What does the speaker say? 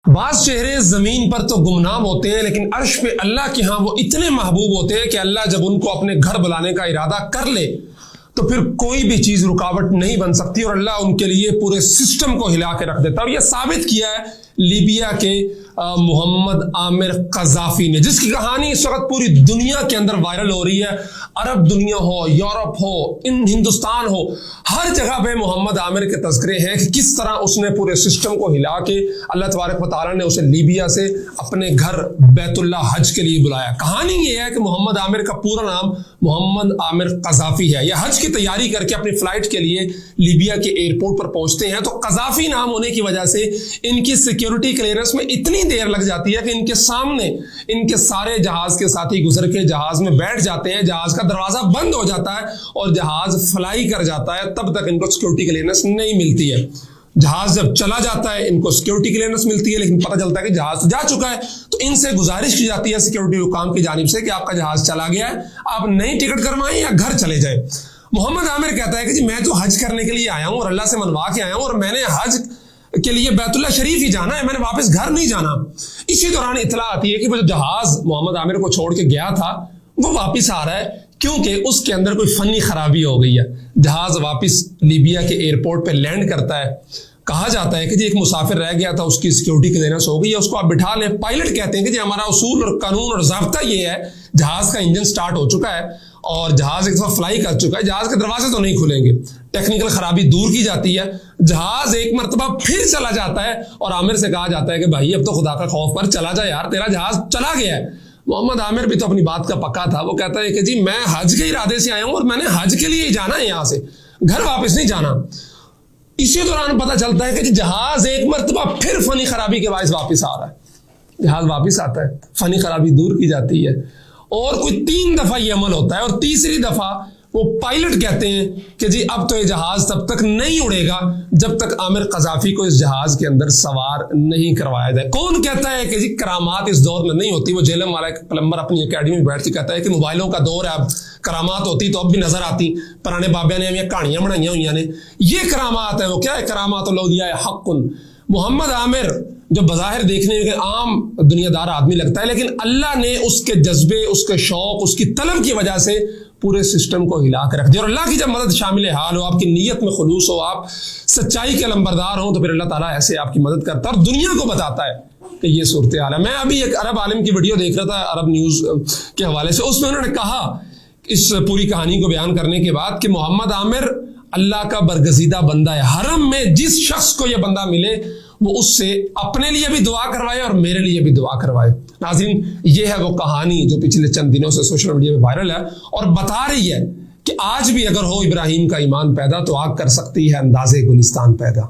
بعض چہرے زمین پر تو گمنام ہوتے ہیں لیکن عرش پہ اللہ کے ہاں وہ اتنے محبوب ہوتے ہیں کہ اللہ جب ان کو اپنے گھر بلانے کا ارادہ کر لے تو پھر کوئی بھی چیز رکاوٹ نہیں بن سکتی اور اللہ ان کے لیے پورے سسٹم کو ہلا کے رکھ دیتا ہے. اور یہ ثابت کیا ہے لیبیا کے محمد عامر قذافی نے، جس کی کہانی اس وقت پوری دنیا کے اندر وائرل ہو رہی ہے. عرب دنیا ہو، یورپ ہو، ہندوستان ہو، ہر جگہ پہ محمد عامر کے تذکرے ہیں کہ کس طرح اس نے پورے سسٹم کو ہلا کے اللہ تبارک و تعالیٰ نے اسے لیبیا سے اپنے گھر بیت اللہ حج کے لیے بلایا. کہانی یہ ہے کہ محمد عامر کا پورا نام محمد عامر قذافی ہے. یہ حج کی تیاری کر کے اپنی فلائٹ کے لیے لیبیا کے ایئرپورٹ پر پہنچتے ہیں تو قذافی نام ہونے کی وجہ سے ان کی سیکیورٹی کلیئرنس میں اتنی دیر لگ جاتی ہے کہ ان کے سامنے ان کے سارے جہاز کے ساتھی گزر کے جہاز میں بیٹھ جاتے ہیں، جہاز کا دروازہ بند ہو جاتا ہے اور جہاز فلائی کر جاتا ہے. تب تک ان کو سیکیورٹی کلیئرنس نہیں ملتی ہے. جہاز جب چلا جاتا ہے ان کو سیکیورٹی کلیئرنس ملتی ہے، لیکن پتہ چلتا ہے کہ جہاز جا چکا ہے تو ان سے گزارش کی جاتی ہے سیکیورٹی حکام کی جانب سے کہ آپ کا جہاز چلا گیا ہے، آپ نئی ٹکٹ کروائیں یا گھر چلے جائیں. محمد عامر کہتا ہے کہ جی میں تو حج کرنے کے لیے آیا ہوں اور اللہ سے منوا کے آیا ہوں اور میں نے حج کے لیے بیت اللہ شریف ہی جانا ہے، میں نے واپس گھر نہیں جانا. اسی دوران اطلاع آتی ہے کہ وہ جو جہاز محمد عامر کو چھوڑ کے گیا تھا وہ واپس آ رہا ہے کیونکہ اس کے اندر کوئی فنی خرابی ہو گئی ہے. جہاز واپس لیبیا کے ایئرپورٹ پہ لینڈ کرتا ہے. کہا جاتا ہے کہ جی ایک مسافر رہ گیا تھا، اس کی سیکیورٹی کلیئرنس ہو گئی ہے، اس کو آپ بٹھا لیں. پائلٹ کہتے ہیں کہ جی ہمارا اصول اور قانون اور ضابطہ یہ ہے، جہاز کا انجن سٹارٹ ہو چکا ہے اور جہاز ایک دفعہ فلائی کر چکا ہے، جہاز کے دروازے تو نہیں کھلیں گے. ٹیکنیکل خرابی دور کی جاتی ہے، جہاز ایک مرتبہ پھر چلا جاتا ہے اور عامر سے کہا جاتا ہے کہ بھائی اب تو خدا کا خوف پر چلا جا یار، تیرا جہاز چلا گیا ہے. محمد عامر بھی تو اپنی بات کا پکا تھا، وہ کہتا ہے کہ جی میں حج کے ارادے سے آیا ہوں اور میں نے حج کے لیے ہی جانا ہے، یہاں سے گھر واپس نہیں جانا. اسی دوران پتہ چلتا ہے کہ جی جہاز ایک مرتبہ پھر فنی خرابی کے باعث واپس آ رہا ہے. جہاز واپس آتا ہے، فنی خرابی دور کی جاتی ہے اور کوئی 3 دفعہ یہ عمل ہوتا ہے اور تیسری دفعہ وہ پائلٹ کہتے ہیں کہ جی اب تو یہ جہاز تب تک نہیں اڑے گا جب تک عامر قذافی کو اس جہاز کے اندر سوار نہیں کروایا جائے. کون کہتا ہے کہ جی کرامات اس دور میں نہیں ہوتی؟ وہ جیلم والا ایک پلمبر اپنی اکیڈمی میں بیٹھ کے کہتا ہے کہ موبائلوں کا دور ہے، اب کرامات ہوتی تو اب بھی نظر آتی، پرانے بابیا نے ہمیں کہانیاں بنائی ہوئی نے. یہ کرامات ہے. وہ کیا ہے؟ کرامات اللہ حق. محمد عامر جو بظاہر دیکھنے میں عام دنیا دار آدمی لگتا ہے لیکن اللہ نے اس کے جذبے، اس کے شوق، اس کی طلب کی وجہ سے پورے سسٹم کو ہلا کے رکھ دیا. اور اللہ کی جب مدد شامل حال ہو، آپ کی نیت میں خلوص ہو، آپ سچائی کے لمبردار ہوں تو پھر اللہ تعالیٰ ایسے آپ کی مدد کرتا ہے اور دنیا کو بتاتا ہے کہ یہ صورتحال ہے. میں ابھی ایک عرب عالم کی ویڈیو دیکھ رہا تھا عرب نیوز کے حوالے سے، اس میں انہوں نے کہا اس پوری کہانی کو بیان کرنے کے بعد کہ محمد عامر اللہ کا برگزیدہ بندہ ہے. حرم میں جس شخص کو یہ بندہ ملے وہ اس سے اپنے لیے بھی دعا کروائے اور میرے لیے بھی دعا کروائے. ناظرین، یہ ہے وہ کہانی جو پچھلے چند دنوں سے سوشل میڈیا میں وائرل ہے اور بتا رہی ہے کہ آج بھی اگر ہو ابراہیم کا ایمان پیدا تو آگ کر سکتی ہے انداز گلستان پیدا.